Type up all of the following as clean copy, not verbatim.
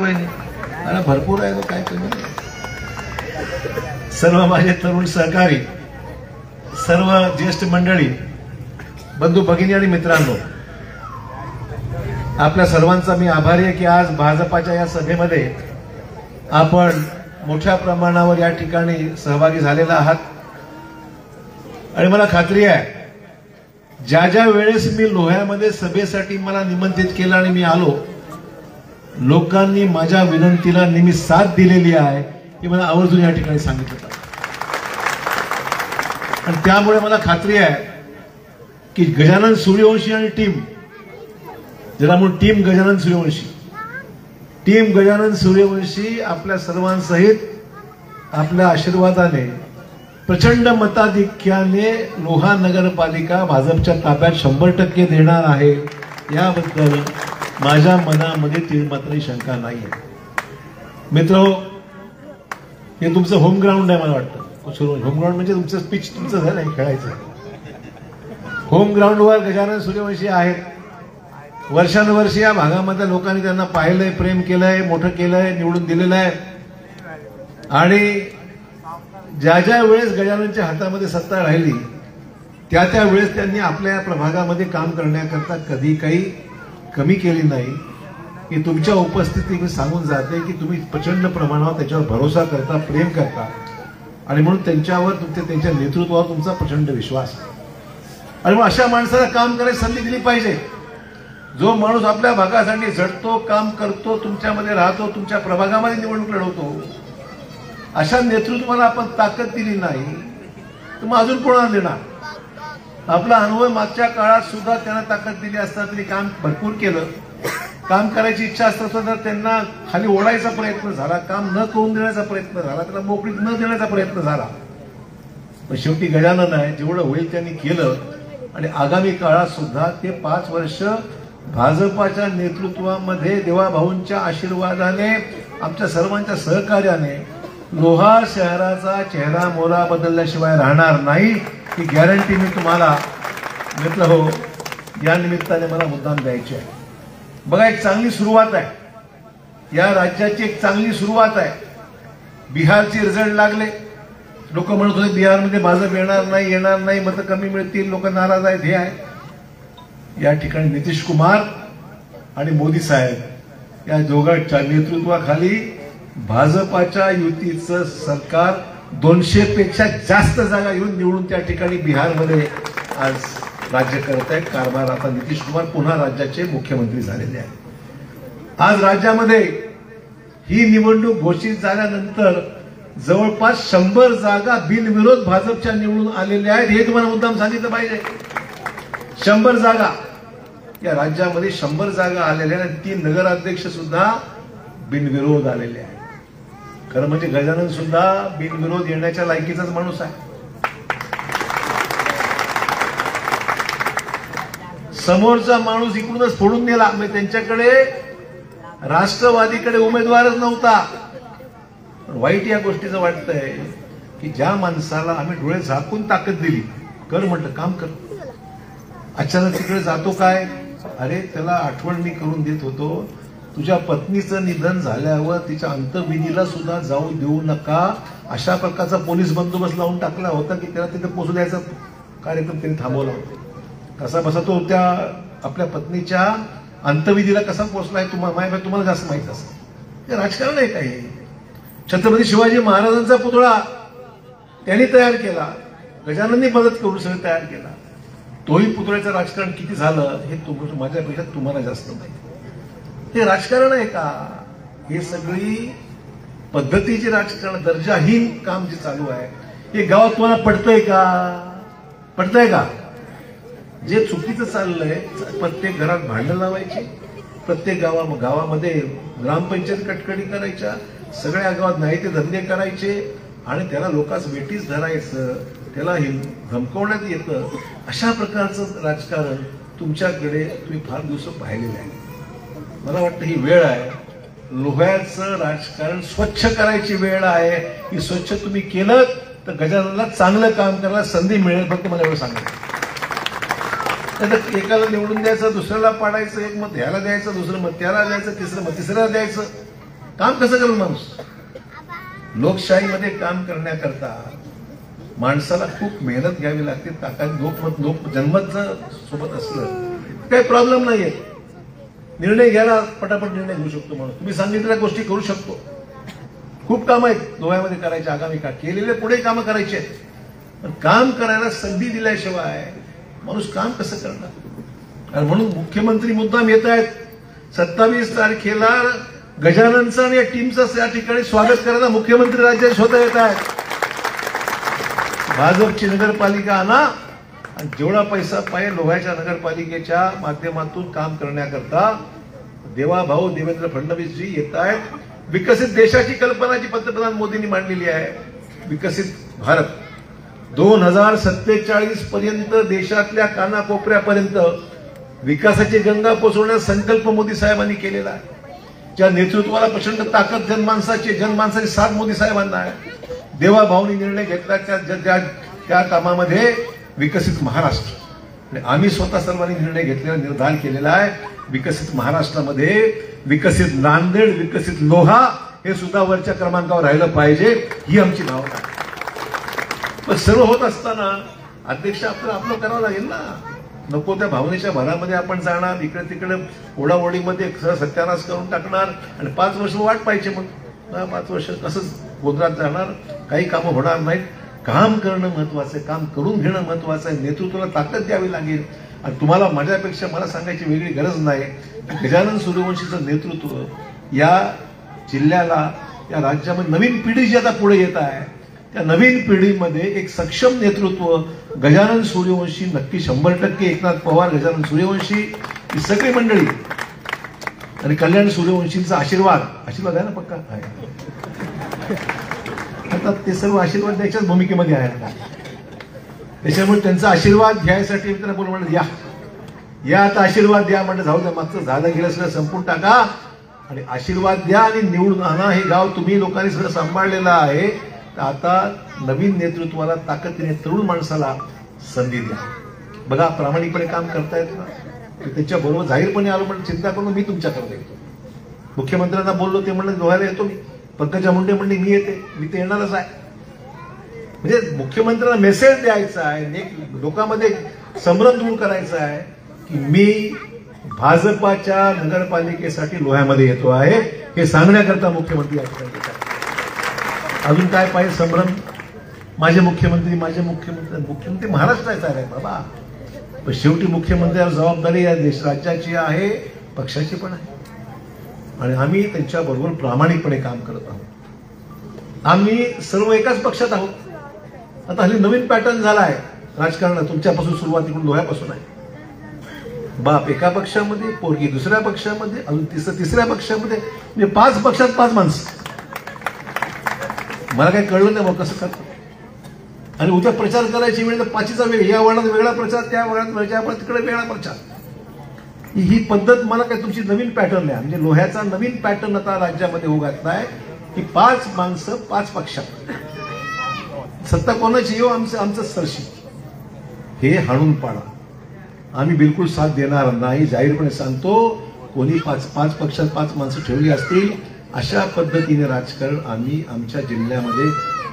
दाखवलंय नाही, आणि भरपूर आहे, काय कमी नाही. सर्व माझे तरुण सहकारी, सर्व ज्येष्ठ मंडळी, बंधू भगिनी आणि मित्रांनो, आपल्या सर्वांचा मी आभारी आहे की आज भाजपाच्या या सभेमध्ये आपण मोठ्या प्रमाणावर या ठिकाणी सहभागी झालेला आहात. आणि मला खात्री आहे ज्या ज्या वेळेस मी लोह्यामध्ये सभेसाठी मला निमंत्रित केलं आणि मी आलो, लोकांनी माझ्या विनंतीला नेहमी साथ दिलेली आहे हे मला आवर्जून या ठिकाणी सांगितलं. आणि त्यामुळे मला खात्री आहे की गजानन सूर्यवंशी आणि टीम, ज्याला म्हणून टीम गजानन सूर्यवंशी, टीम गजानन सूर्यवंशी आपल्या सर्वांसहित आपल्या आशीर्वादाने प्रचंड मताधिक्याने लोहा नगरपालिका भाजपच्या ताब्यात 100% देणार आहे, याबद्दल माझ्या मनामध्ये तीळ मात्र शंका नाही आहे. मित्र, हे तुमचं होम ग्राउंड आहे. मला वाटतं होम ग्राउंड म्हणजे तुमचं पिच तुमचं झालं आहे, खेळायचं. होम ग्राउंडवर गजानन सूर्यवंशी आहेत. वर्षानुवर्षे या भागामधल्या लोकांनी त्यांना पाहिलंय, प्रेम केलंय, मोठं केलंय, निवडून दिलेलं आहे. आणि ज्या ज्या वेळेस गजाननच्या हातामध्ये सत्ता राहिली त्या त्या वेळेस त्यांनी आपल्या या प्रभागामध्ये काम करण्याकरता कधी काही कमी केली नाही. की तुमच्या उपस्थितीत मी सांगून जाते की तुम्ही प्रचंड प्रमाणावर त्याच्यावर भरोसा करता, प्रेम करता, आणि म्हणून त्यांच्यावर त्यांच्या नेतृत्वावर तुमचा प्रचंड विश्वास आहे. आणि मग अशा माणसाला काम करायची संधी दिली पाहिजे. जो माणूस आपल्या भागासाठी झटतो, काम करतो, तुमच्यामध्ये राहतो, तुमच्या प्रभागामध्ये निवडणूक लढवतो, अशा नेतृत्वाला आपण ताकद दिली नाही तर मग अजून कोणाला देणार? आपला अनुभव मागच्या काळात सुद्धा त्यांना ताकद दिली असता तरी काम भरपूर केलं. काम करायची इच्छा असतात तर त्यांना खाली ओढायचा प्रयत्न झाला, काम न करून देण्याचा प्रयत्न झाला, त्याला मोकळीक न देण्याचा प्रयत्न झाला. पण शेवटी गजानन आहे, जेवढं होईल त्यांनी केलं. आणि आगामी काळात सुद्धा ते 5 वर्ष भाजपाच्या नेतृत्वामध्ये देवाभाऊंच्या आशीर्वादाने, आमच्या सर्वांच्या सहकार्याने लोहा शहराचा चेहरा मोहरा बदलल्याशिवाय राहणार नाही, ही गॅरंटी मी तुम्हाला मित्र हो या निमित्ताने मला मुद्दाम द्यायची आहे. बघा, एक चांगली सुरुवात आहे, या राज्याची एक चांगली सुरुवात आहे. बिहारचे रिझल्ट लागले. लोक म्हणत होते बिहारमध्ये भाजप येणार नाही, मतं कमी मिळतील, लोक नाराज आहेत. हे आहे, या ठिकाणी नितीश कुमार आणि मोदी साहेब या दोघांच्या नेतृत्वाखाली भाजपाच्या युतीचं सरकार 200 पेक्षा जास्त जागा येऊन निवडून त्या ठिकाणी बिहारमध्ये आज राज्य करत आहे. कारभार आता नितीश कुमार पुन्हा राज्याचे मुख्यमंत्री झालेले आहेत. आज राज्यामध्ये ही निवडणूक घोषित झाल्यानंतर जवळपास 100 जागा बिनविरोध भाजपच्या निवडून आलेल्या आहेत. हे तुम्हाला मुद्दाम सांगितलं पाहिजे. 100 जागा या राज्यामध्ये 100 जागा आलेल्या आहेत. 3 नगराध्यक्ष सुद्धा बिनविरोध आलेले आहेत. खरं म्हणजे गजानन सुद्धा बिनविरोध येण्याच्या लायकीचाच माणूस आहे. समोरचा माणूस इकडूनच फोडून नेला. म्हणजे त्यांच्याकडे राष्ट्रवादीकडे उमेदवारच नव्हता. वाईट या गोष्टीचं वाटतंय की ज्या माणसाला आम्ही डोळे झाकून ताकद दिली, कर म्हटलं, काम कर, अचानक तिकडे जातो काय? अरे त्याला आठवण मी करून देत होतो, तुझ्या पत्नीचं निधन झाल्यावर तिच्या अंत्यविधीला सुद्धा जाऊ देऊ नका, अशा प्रकारचा पोलीस बंदोबस्त लावून टाकला होता की त्याला तिथे पोहोचू द्यायचा कार्यक्रम त्यांनी थांबवला होता. कसा बसा तो त्या आपल्या पत्नीच्या अंत्यविधीला कसा पोहोचलाय तुम्हाला जास्त माहित असेल. हे राजकारण आहे काही. छत्रपती शिवाजी महाराजांचा पुतळा त्यांनी तयार केला, गजानननी मदत करून सगळं तयार केला. तोही पुतळ्याचं राजकारण किती झालं हे माझ्यापेक्षा तुम्हाला जास्त माहिती. हे राजकारण आहे का? हे सगळी पद्धतीचे राजकारण, दर्जाहीन काम जे चालू आहे हे गावात तुम्हाला पटतंय का? पटतंय का? जे चुकीचं चाललंय, प्रत्येक घरात भांडण लावायची, प्रत्येक गावामध्ये ग्रामपंचायत कटकटी करायच्या, सगळ्या गावात नाही ते धंदे करायचे आणि त्याला लोकांस वेटीस धरायचं, त्याला धमकवण्यात येतं. अशा प्रकारचं राजकारण तुमच्याकडे तुम्ही फार दिवस पाहिलेलं आहे. मला वाटतं ही वेळ आहे, लोह्याचं राजकारण स्वच्छ करायची वेळ आहे. ही स्वच्छ तुम्ही केलं तर गजाननला चांगलं काम करायला संधी मिळेल. फक्त मला एवढं सांगायचं. एकाला निवडून द्यायचं, दुसऱ्याला पाडायचं, एक मत ह्याला द्यायचं, दुसरं मत त्याला द्यायचं, तिसरं मत तिसऱ्याला द्यायचं. काम कसं करेल माणूस? लोकशाहीमध्ये काम करण्याकरता माणसाला खूप मेहनत घ्यावी लागते. ताकद लोक जन्मत जर सोबत असलं काही प्रॉब्लेम नाहीये. निर्णय घ्यायला पटापट निर्णय घेऊ शकतो माणूस. तुम्ही सांगितलेल्या गोष्टी करू शकतो. खूप काम आहेत डोळ्यामध्ये करायचे, आगामी काळ केलेले पुढे कामं करायची आहेत. पण काम करायला संधी दिल्याशिवाय माणूस काम कसं करणार? आणि म्हणून मुख्यमंत्री मुद्दाम येत आहेत. 27 तारखेला गजाननचं आणि या टीमचं या ठिकाणी स्वागत करायला मुख्यमंत्री राज्यात स्वतः येत आहेत. भाजपची नगरपालिका आणा आणि जेवढा पैसा पाहिजे लोह्याच्या नगरपालिकेच्या माध्यमातून काम करण्याकरता देवाभाऊ देवेंद्र फडणवीसजी येत आहेत. विकसित देशाची कल्पना जी पंतप्रधान मोदींनी मांडलेली आहे, विकसित भारत 2047 पर्यंत देशातल्या कानाकोपऱ्यापर्यंत विकासाची गंगा पोचवण्याचा संकल्प मोदी साहेबांनी केलेला आहे. ज्या नेतृत्वाला प्रचंड ताकद जनमानसाची साथ मोदी साहेबांना आहे. देवाभाऊनी निर्णय घेतला त्या कामामध्ये विकसित महाराष्ट्र. आम्ही स्वतः सर्वांनी निर्णय घेतलेला, निर्धार केलेला आहे. विकसित महाराष्ट्रामध्ये विकसित नांदेड, विकसित लोहा हे सुद्धा वरच्या क्रमांकावर राहिलं पाहिजे, ही आमची भावना आहे. पण सर्व होत असताना अध्यक्ष आपलं करावं लागेल ना. नको त्या भावनेच्या भरामध्ये आपण जाणार, इकडे तिकडे ओढाओढीमध्ये सत्यानाश करून टाकणार आणि 5 वर्ष वाट पाहिजे. मग 5 वर्ष कसंच गोंधळात जाणार, काही कामं होणार नाहीत. काम करणं महत्वाचं आहे, काम करून घेणं महत्वाचं आहे. नेतृत्वाला ताकद द्यावी लागेल. आणि तुम्हाला माझ्यापेक्षा मला सांगायची वेगळी गरज नाही. गजानन सूर्यवंशीचं नेतृत्व या जिल्ह्याला, या राज्यामध्ये नवीन पिढी जी आता पुढे येत आहे, त्या नवीन पिढीमध्ये एक सक्षम नेतृत्व गजानन सूर्यवंशी नक्की 100%. एकनाथ पवार, गजानन सूर्यवंशी ही सगळी मंडळी आणि कल्याण सूर्यवंशींचा आशीर्वाद आहे ना पक्का. आता ते सर्व आशीर्वाद द्यायच्याच भूमिकेमध्ये आहेत. त्याच्यामुळे त्यांचा आशीर्वाद घ्यायसाठी मी त्यांना बोल म्हणलं या आता आशीर्वाद द्या. म्हणलं जाऊ द्या, मागचं झालं गेलं सगळं संपून टाका आणि आशीर्वाद द्या आणि निवडून आणा. हे गाव तुम्ही लोकांनी सगळं सांभाळलेलं आहे. तर आता नवीन नेतृत्वाला ताकदीने तरुण माणसाला संधी द्या. बघा प्रामाणिकपणे काम करतायत ना, त्याच्याबरोबर जाहीरपणे आलो पण चिंता करून मी तुमच्याकडे येतो. मुख्यमंत्र्यांना बोललो, ते म्हणलं दोहायला येतो मी. पंकजा मुंडे म्हणली मी येते, मी ते येणारच आहे. म्हणजे मुख्यमंत्र्यांना मेसेज द्यायचा आहे, लोकांमध्ये संभ्रम दूर करायचा आहे की मी भाजपाच्या नगरपालिकेसाठी लोह्यामध्ये येतो आहे, हे सांगण्याकरता मुख्यमंत्री अजून काय पाहिजे संभ्रम? माझे मुख्यमंत्री महाराष्ट्राचा आहे बाबा. पण शेवटी मुख्यमंत्र्यावर जबाबदारी या राज्याची आहे, पक्षाची पण आहे. आणि आम्ही त्यांच्याबरोबर प्रामाणिकपणे काम करत आहोत. आम्ही सर्व एकाच पक्षात आहोत. आता हल्ली नवीन पॅटर्न झाला आहे राजकारणात. तुमच्यापासून सुरुवातीकडून लोह्यापासून आहे. बाप एका पक्षामध्ये, पोरगी दुसऱ्या पक्षामध्ये, अजून तिसऱ्या पक्षामध्ये, म्हणजे 5 पक्षात 5 माणसं. मला काही कळलं नाही मग कसं करतो. आणि उद्या प्रचार करायची वेळ तर 5चा वेळ, या वर्णात वेगळा प्रचार, त्या वर्णात तिकडे वेगळा प्रचार. ही पद्धत मला काय तुमची नवीन पॅटर्न आहे. म्हणजे लोह्याचा नवीन पॅटर्न आता राज्यामध्ये होऊ घातलाय की 5 माणसं 5 पक्षात. सत्ता कोणाची येऊ आमचं सरशी, हे हाणून पाडा. आम्ही बिलकुल साथ देणार नाही, जाहीरपणे सांगतो. कोणी 5 पक्षात 5 माणसं ठेवली असतील अशा पद्धतीने राजकारण आम्ही आमच्या जिल्ह्यामध्ये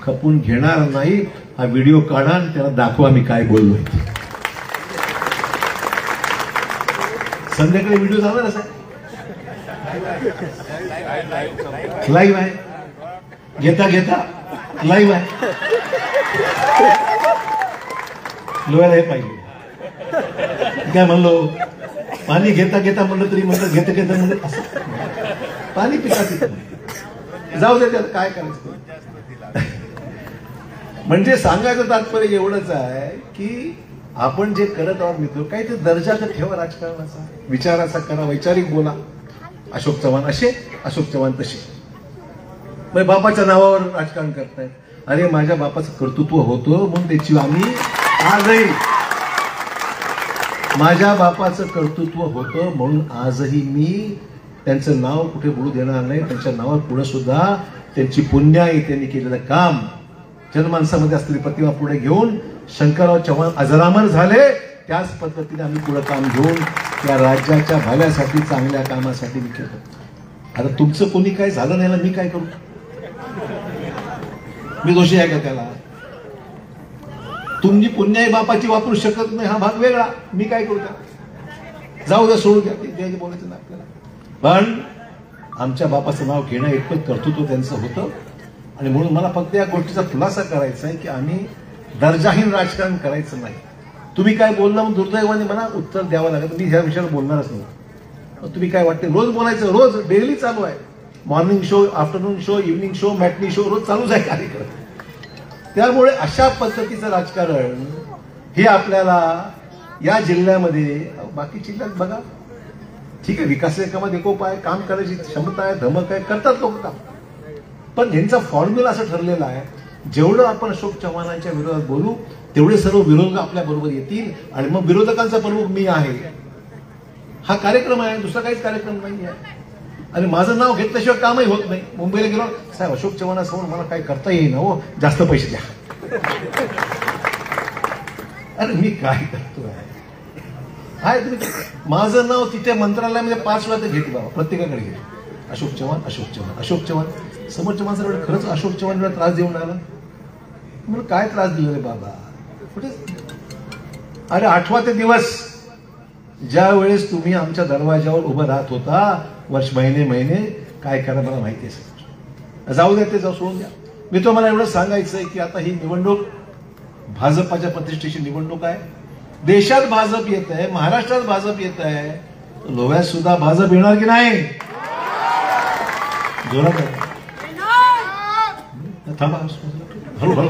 खपून घेणार नाही. हा व्हिडिओ काढा आणि त्याला दाखवा मी काय बोललोय. संध्याकाळी व्हिडिओ जाणार असा लाईव्ह आहे, घेता लाईव्ह आहे. लोह्याला हे पाहिजे काय म्हणलो, पाणी घेता म्हणलं तरी म्हणलं घेता म्हणलं पाणी पिता जाऊ दे, त्याला काय करायचं. म्हणजे सांगायचं तात्पर्य एवढंच आहे की आपण जे करत आहोत मित्र, काहीतरी दर्जा तर ठेवा राजकारणाचा, विचाराचा करा, वैचारिक बोला. अशोक चव्हाण असे, अशोक चव्हाण तसे. मग बापाच्या नावावर राजकारण करतायत. अरे माझ्या बापाचं कर्तृत्व होतं म्हणून त्याची आम्ही आजही, माझ्या बापाचं कर्तृत्व होतं म्हणून आजही मी त्यांचं नाव कुठे बोलू देणार नाही. त्यांच्या नावावर पुढे सुद्धा त्यांची पुण्याई, त्यांनी केलेलं काम, जनमानसामध्ये असलेली प्रतिमा पुढे घेऊन शंकरराव चव्हाण अजरामर झाले. त्याच पद्धतीने आम्ही पुढे काम घेऊन या राज्याच्या भल्यासाठी, चांगल्या कामासाठी केलं. आता तुमचं कोणी काय झालं नाही ना, मी काय करू? मी दोषी आहे का त्याला? तुमची पुण्याई बापाची वापरू शकत नाही हा भाग वेगळा, मी काय करू त्याला? जाऊ द्या, सोडू द्या, ते बोलायचं ना आपल्याला. पण आमच्या बापाचं नाव घेणं इतकं कर्तृत्व त्यांचं होतं. आणि म्हणून मला फक्त या गोष्टीचा खुलासा करायचा आहे की आम्ही दर्जाहीन राजकारण करायचं नाही. तुम्ही काय बोलला मग दुर्दैवाने मला उत्तर द्यावं लागेल. मी ह्या विषयावर बोलणारच नाही. तुम्ही काय वाटते रोज बोलायचं? रोज डेली चालू आहे. Morning show, afternoon show, evening show, matinee show रोज चालूच आहे कार्यक्रम. त्यामुळे अशा पद्धतीचं राजकारण हे आपल्याला या जिल्ह्यामध्ये, बाकी जिल्ह्यात बघा ठीक आहे, विकासाच्या कामात एकोप आहे, काम करायची क्षमता आहे, धमक आहे, करतात लोक काम. पण ह्यांचा फॉर्म्युला असं ठरलेला आहे, जेवढं आपण अशोक चव्हाणांच्या विरोधात बोलू तेवढे सर्व विरोधक आपल्या बरोबर येतील आणि मग विरोधकांचा प्रमुख मी आहे. हा कार्यक्रम आहे, दुसरा काहीच कार्यक्रम नाही आहे. आणि माझं नाव घेतल्याशिवाय कामही होत नाही. मुंबईला गेलो, साहेब अशोक चव्हाणासमोर मला काय करता येईना हो, जास्त पैसे द्या. अरे मी काय करतोय? तुम्ही माझं नाव तिथे मंत्रालयामध्ये 5 वेळा तर घेतलं बाबा, प्रत्येकाकडे घेतलं. अशोक चव्हाण, अशोक चव्हाण, अशोक चव्हाण. समोरच्या माणसाला खरंच अशोक चव्हाण एवढा त्रास देऊन राहिला? मला काय त्रास दिला रे बाबा? कुठे? अरे 8वा ते दिवस ज्या वेळेस तुम्ही आमच्या दरवाजावर उभं राहत होता, वर्ष महिने काय करा मला माहिती आहे. जाऊ द्या, ते जाऊ, सोडून द्या. मी तुम्हाला एवढं सांगायचंय की आता ही निवडणूक भाजपाच्या प्रतिष्ठेची निवडणूक आहे. देशात भाजप येत आहे, महाराष्ट्रात भाजप येत आहे, लोह्यात सुद्धा भाजप येणार की नाही? जोरात थांबा, हळूहळू.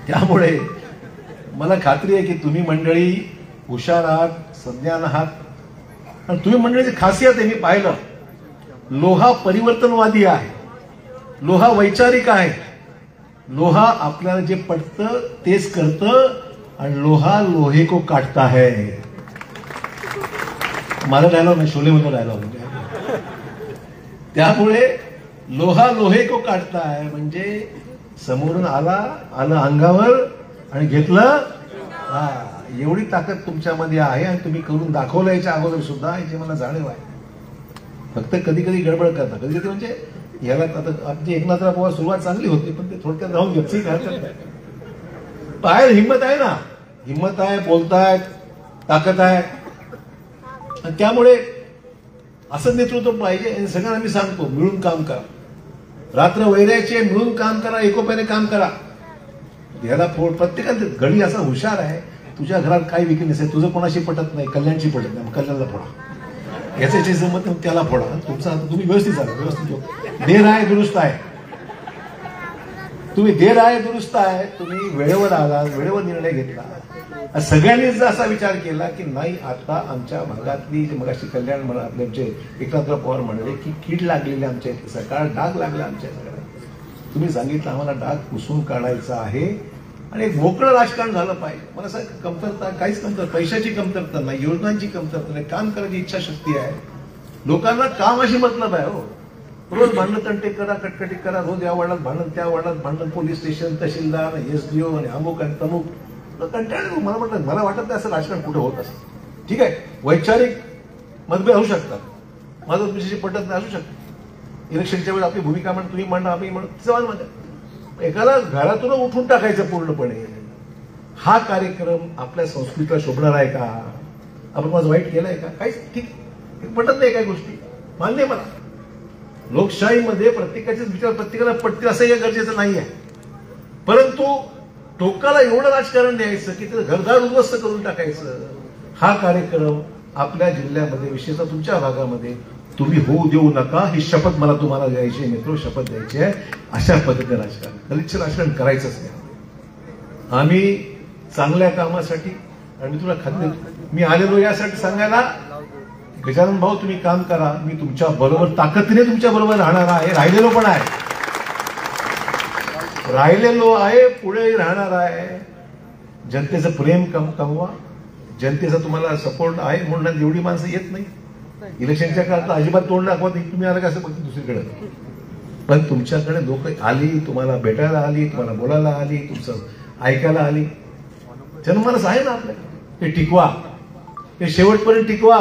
त्यामुळे मला खात्री आहे की तुम्ही मंडळी हुशार आहात, संज्ञान आहात. आणि तुम्ही मंडळीची खासियत आहे, मी पाहिलं, लोहा परिवर्तनवादी आहे, लोहा वैचारिक आहे. लोहा आपल्याला जे पटतं तेच करतं आणि लोहा लोहे को काटता है. माझा डायलॉग नाही, शोले मधला डायलॉग. त्यामुळे लोहा लोहे को काटता है म्हणजे समोरून आलं अंगावर आणि घेतलं. एवढी ताकद तुमच्यामध्ये आहे आणि तुम्ही करून दाखवलं याच्या अगोदर सुद्धा, याची मला जाणीव आहे. फक्त कधी कधी गडबड करता, कधी कधी म्हणजे याला आता आपली एकनाथराव पवार सुरुवात चांगली होती पण ते थोडक्यात राहून घेतली. बाहेर हिंमत आहे ना, हिंमत आहे, बोलतायत, ताकद आहे. त्यामुळे असं नेतृत्व पाहिजे. आणि सगळ्यांना मी सांगतो, मिळून काम करा. रात्र वैरायचे, मिळून काम करा, एकोप्याने काम करा. याला प्रत्येकाने घडी असा हुशार आहे, तुझ्या घरात काय विकनेस आहे, तुझं कोणाशी पटत नाही, कल्याणशी पटत नाही, कल्याणला फोडा. याच्याशी जमत नाही त्याला फोडा. तुमचा तुम्ही व्यवस्थित झाला, व्यवस्थित देर आहे, दुरुस्त आहे. तुम्ही देर आहे, दुरुस्त आहे. तुम्ही वेळेवर आलात, वेळेवर निर्णय घेतला. सगळ्यांनीच जर असा विचार केला की नाही, आता आमच्या भागातली मगाशी कल्याण म्हणा, आपले आमचे एकनाथराव पवार म्हणले की कीड लागलेले आमच्या इथे, सकाळ डाग लागला आमच्या सगळ्या. तुम्ही सांगितलं आम्हाला डाग पुसून काढायचा आहे आणि एक मोकळं राजकारण झालं पाहिजे. मला असं कमतरता काहीच कमतरता, पैशाची कमतरता नाही, योजनांची कमतरता नाही, काम करायची इच्छाशक्ती आहे. लोकांना कामाशी मतलब आहे. हो, रोज भांडण तंटे करा, कटकटी करा, रोज या वार्डात भांडण, त्या वार्डात भांडण, पोलीस स्टेशन, तहसीलदार, SDO आणि अमुक आणि तमुक. कंटाळलो. मला वाटत नाही असं राजकारण कुठे होत असं. ठीक आहे, वैचारिक मतभेद होऊ शकतात, माझं तुमच्याशी पटत नाही असू शकतं. इलेक्शनच्या वेळी आपली भूमिका म्हणून तुम्ही म्हणा, आम्ही म्हणून सवाल म्हणतात. एखादा घरातून उठून टाकायचं पूर्णपणे, हा कार्यक्रम आपल्या संस्कृतीला शोभणार आहे का? आपण माझं वाईट केलंय का? काहीच ठीक पटत नाही. काही गोष्टी मान्य मला. लोकशाहीमध्ये प्रत्येकाचेच विचार प्रत्येकाला पटतील असं हे गरजेचं नाही आहे. परंतु टोकाला एवढं राजकारण द्यायचं की ते घरदार उद्ध्वस्त करून टाकायचं, हा कार्यक्रम आपल्या जिल्ह्यामध्ये, विशेषतः तुमच्या भागामध्ये तुम्ही होऊ देऊ नका. ही शपथ मला तुम्हाला द्यायची आहे मित्र, शपथ द्यायची आहे. अशा पद्धतीने राजकारण, दलितचं राजकारण करायचंच नाही. आम्ही चांगल्या कामासाठी, आणि मी तुला खात्री, मी आलेलो यासाठी सांगायला, गजानन भाऊ तुम्ही काम करा, मी तुमच्या बरोबर ताकदीने तुमच्या बरोबर राहणार आहे, राहिलेलो पण आहे, राहिलेलो आहे, पुढे राहणार आहे. जनतेचं प्रेम कमवा, जनतेचा तुम्हाला सपोर्ट आहे म्हणून एवढी माणसं येत नाही. इलेक्शनच्या काळात अजिबात तोंड दाखवत नाही, तुम्ही आला कसं बघते दुसरीकडे. पण तुमच्याकडे लोक आली, तुम्हाला भेटायला आली, तुम्हाला बोलायला आली, तुमचं ऐकायला आली. जनमानस आहे ना आपल्याकडे, ते टिकवा. हे शेवटपर्यंत टिकवा.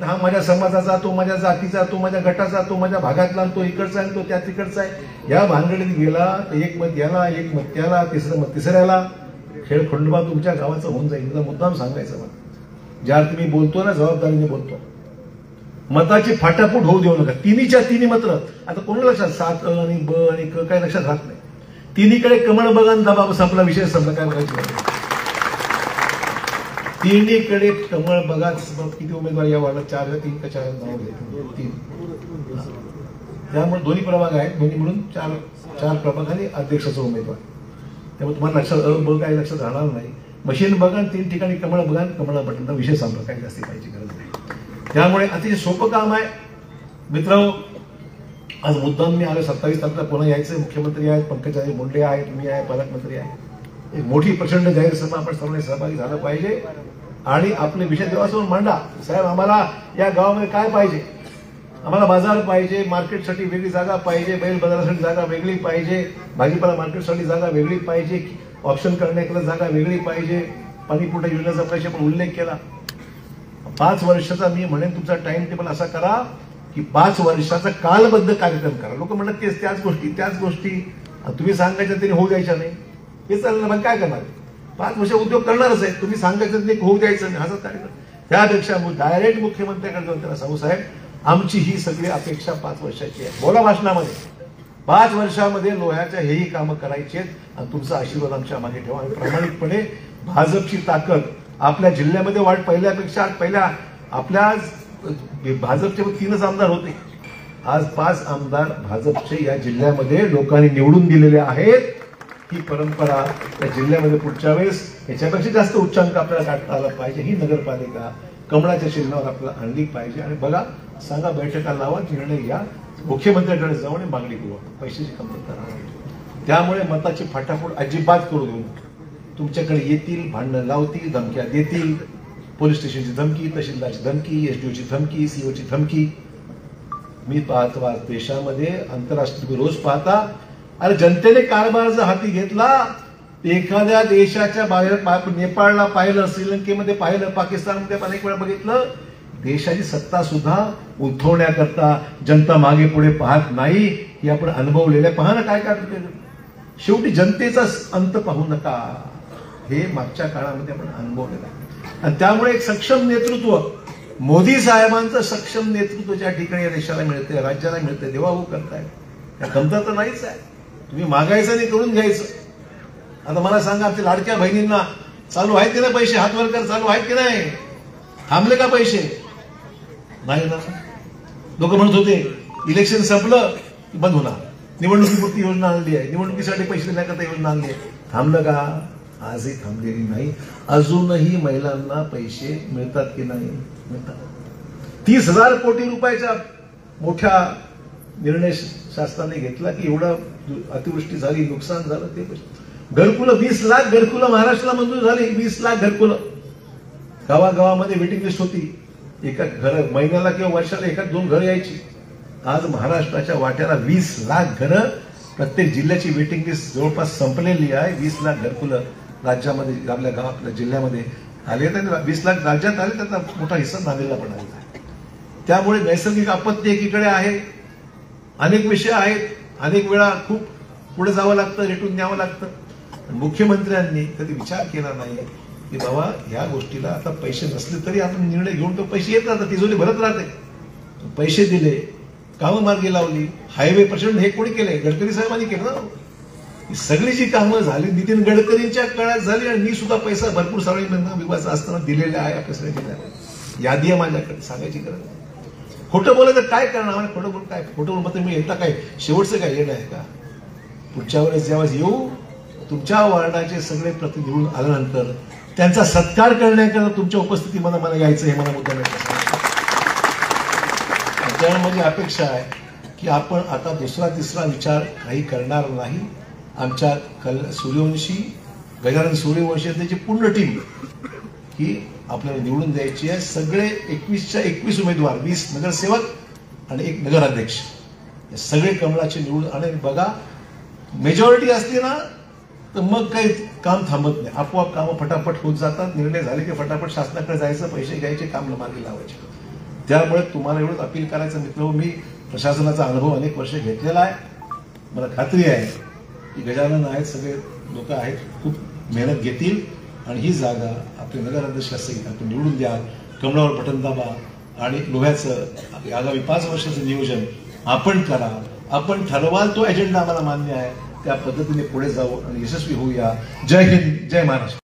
हा माझ्या समाजाचा, तो माझ्या जातीचा, तो माझ्या गटाचा, तो माझ्या भागातला, तो इकडचा आहे, तो त्या तिकडचा आहे, या भानगडीत गेला तर एक मत याला, एक मत त्याला, तिसरं मत तिसऱ्याला, खेळ खंडोबा तुमच्या गावाचं होऊन जाईल. तुला मुद्दाम सांगायचं मला, ज्या अर्थी मी बोलतो ना जबाबदारीने बोलतो. मताची फाटाफूट होऊ देऊ नका. तिन्हीच्या तिन्ही मात्र आता कोणाला लक्षात 7 आणि ब आणि क काय लक्षात राहत नाही. तिन्हीकडे कमळ बघा आणि दाबा संपला, विषय संपला, काय बघायचं. तिन्हीकडे कमळ बघा. किती उमेदवार या वार्डात? 4 का 3 का 4 नाव घेतले 3. त्यामुळे दोन्ही प्रभाग आहेत, दोन्ही मिळून 4 प्रभाग आणि अध्यक्षाचा उमेदवार. त्यामुळे तुम्हाला लक्षात ब काय लक्षात राहणार नाही. मशीन बघा, 3 ठिकाणी कमळ बघा, कमळा बटन, विषय संपला, काही जास्ती पाहिजे गरज नाही. त्यामुळे अतिशय सोपं काम आहे मित्रांनो. आज मुद्दाम मी आलो 27 तारखेला पुन्हा यायचं. मुख्यमंत्री आहेत, पंकजाताई मुंडे आहेत, मी आहे, पालकमंत्री आहे. एक मोठी प्रचंड जाहीर सभा आपण सर्वांनी सहभागी झालं पाहिजे आणि आपले विषय देवासमोर मांडा. साहेब आम्हाला या गावामध्ये काय पाहिजे? आम्हाला बाजार पाहिजे, मार्केटसाठी वेगळी जागा पाहिजे, बैल बाजारासाठी जागा वेगळी पाहिजे, भाजीपाला मार्केटसाठी जागा वेगळी पाहिजे, ऑप्शन करण्याकडे जागा वेगळी पाहिजे, पाणीपुरवठा योजनेचा प्रश्न पण उल्लेख केला. 5 वर्षाचा मी म्हणेन तुमचा टाइम टेबल असा करा की 5 वर्षाचा कालबद्ध कार्यक्रम करा. लोक म्हणतात की त्याच गोष्टी तुम्ही सांगायच्या तरी होऊ द्यायच्या नाही. हे चाललं मग काय करणार? 5 वर्ष उद्योग करणारच आहे, तुम्ही सांगायचं नाही, होऊ द्यायचं नाही, हाच कार्यक्रम. त्यापेक्षा डायरेक्ट मुख्यमंत्र्यांकडे जाऊन त्याला सांगू, साहेब आमची ही सगळी अपेक्षा 5 वर्षाची आहे. बोला भाषणामध्ये 5 वर्षामध्ये लोह्याच्या हेही कामं करायची आहेत आणि तुमचा आशीर्वाद आमच्या मागे ठेवा. आणि प्रामाणिकपणे भाजपची ताकद आपल्या जिल्ह्यामध्ये वाढ. पहिल्या आपल्या भाजपचे 3च आमदार होते, आज 5 आमदार भाजपचे या जिल्ह्यामध्ये लोकांनी निवडून दिलेले आहेत. ही परंपरा या जिल्ह्यामध्ये पुढच्या वेळेस याच्यापेक्षा जास्त उच्चांक आपल्याला गाठता आला पाहिजे. ही नगरपालिका कमळाच्या चिन्हावर आपल्याला आणली पाहिजे. आणि बघा, सांगा, बैठका लावा, निर्णय घ्या, मुख्यमंत्र्यांकडे जाऊन मागणी करू. पैशाची कमतरता राहणार. त्यामुळे मताची फाटाफूट अजिबात करू देऊ नका. तुमच्याकडे येतील, भांडणं लावतील, धमक्या देतील, पोलीस स्टेशनची धमकी, तहसीलदारची धमकी, एसडीओची धमकी, सीओची धमकी. मी पाहतो आज देशामध्ये आंतरराष्ट्रीय रोज पाहता. अरे जनतेने कारभार जर हाती घेतला, एखाद्या देशाच्या बाहेर नेपाळला पाहिलं, श्रीलंकेमध्ये पाहिलं, पाकिस्तानमध्ये अनेक वेळा बघितलं, देशाची सत्ता सुद्धा उठवण्याकरता जनता मागे पुढे पाहत नाही. हे आपण अनुभवलेलं. पहा ना काय काय. शेवटी जनतेचा अंत पाहू नका, हे मागच्या काळामध्ये आपण अनुभवलेलं आहे. आणि त्यामुळे एक सक्षम नेतृत्व, मोदी साहेबांचं सक्षम नेतृत्व ज्या ठिकाणी या देशाला मिळते, राज्याला मिळते, देवाभाऊ करताय. त्या कमतरता नाहीच आहे. तुम्ही मागायचं नाही, करून घ्यायचं. आता मला सांगा, आमच्या लाडक्या बहिणींना चालू आहेत की नाही पैसे? हातवर कर चालू आहेत की नाही? थांबले का पैसे? नाही ना. लोक म्हणत होते इलेक्शन संपलं की बंद होणार, निवडणुकीपुरती योजना आणली आहे, निवडणुकीसाठी पैसे देण्याकरता योजना आणली आहे. थांबलं का? आजही थांबलेली नाही. अजूनही महिलांना पैसे मिळतात की नाही? मिळतात. 30,000 कोटी रुपयाच्या मोठ्या निर्णय शासनाने घेतला की एवढं अतिवृष्टी झाली, नुकसान झालं. ते घरकुलं 20 लाख घरकुलं महाराष्ट्राला मंजूर झाली. 20 लाख घरकुलं. गावागावामध्ये वेटिंग लिस्ट होती. एका घर महिन्याला किंवा वर्षाला 1-2 घरं यायची. आज महाराष्ट्राच्या वाट्याला 20 लाख घरं, प्रत्येक जिल्ह्याची वेटिंग लिस्ट जवळपास संपलेली आहे. 20 लाख घरकुलं राज्यामध्ये, आपल्या जिल्ह्यामध्ये आले. 20 लाख राज्यात आले, त्याचा मोठा हिस्सा नांदेडला पण आलेला आहे. त्यामुळे नैसर्गिक आपत्ती एकीकडे आहे, अनेक विषय आहेत, अनेक वेळा खूप पुढे जावं लागतं, रेटून न्यावं लागतं. मुख्यमंत्र्यांनी कधी विचार केला नाही की बाबा ह्या गोष्टीला आता पैसे नसले तरी आपण निर्णय घेऊन तो पैसे येत राहतात, तिजोरी भरत राहते. पैसे दिले, कामं मार्गी लावली, हायवे प्रचंड हे कोणी केले? गडकरी साहेबांनी केलं ना. ही सगळी जी कामं झाली नितीन गडकरींच्या काळात झाली. आणि मी सुद्धा पैसा भरपूर सार्वजनिक विभाग असताना दिलेला आहे. आपल्या सगळ्या जिल्ह्यात यादी आहे माझ्याकडे, सांगायची गरज नाही. खोटं बोलायचं काय करणार? आम्हाला खोटं बोलून काय? खोटं बोलून मात्र मी येता काय शेवटचं काय येणं आहे का? पुढच्या वेळेस ज्यावेळेस येऊ, तुमच्या वार्डाचे सगळे प्रतिनिधी निवडून आल्यानंतर त्यांचा सत्कार करण्याकरता तुमच्या उपस्थितीमध्ये मला यायचं, हे मला मुद्दा मिळतं. माझी अपेक्षा आहे की आपण आता दुसरा तिसरा विचार काही करणार नाही. आमच्या सूर्यवंशी, गजानन सूर्यवंशी त्यांची पूर्ण टीम ही आपल्याला निवडून द्यायची आहे. सगळे 21च्या 21 उमेदवार, 20 नगरसेवक आणि 1 नगराध्यक्ष, हे सगळे कमळाचे निवडून. आणि बघा मेजॉरिटी असते ना तर मग काही काम थांबत नाही, आपोआप कामं फटाफट होत जातात. निर्णय झाले की फटाफट शासनाकडे जायचं, पैसे घ्यायचे, काम मार्गी लावायचे. त्यामुळे तुम्हाला एवढंच अपील करायचं मित्र, मी प्रशासनाचा अनुभव अनेक वर्ष घेतलेला आहे. मला खात्री आहे की गजानन आहेत, सगळे लोक आहेत, खूप मेहनत घेतील आणि ही जागा आपले नगराध्यक्ष असतील आपण निवडून द्या. कमळावर बटन दाबा आणि लोह्याचं आगामी 5 वर्षाचं नियोजन आपण करा. आपण ठरवाल तो एजेंडा आम्हाला मान्य आहे, त्या पद्धतीने पुढे जाऊ आणि यशस्वी होऊया. जय हिंद, जय महाराष्ट्र.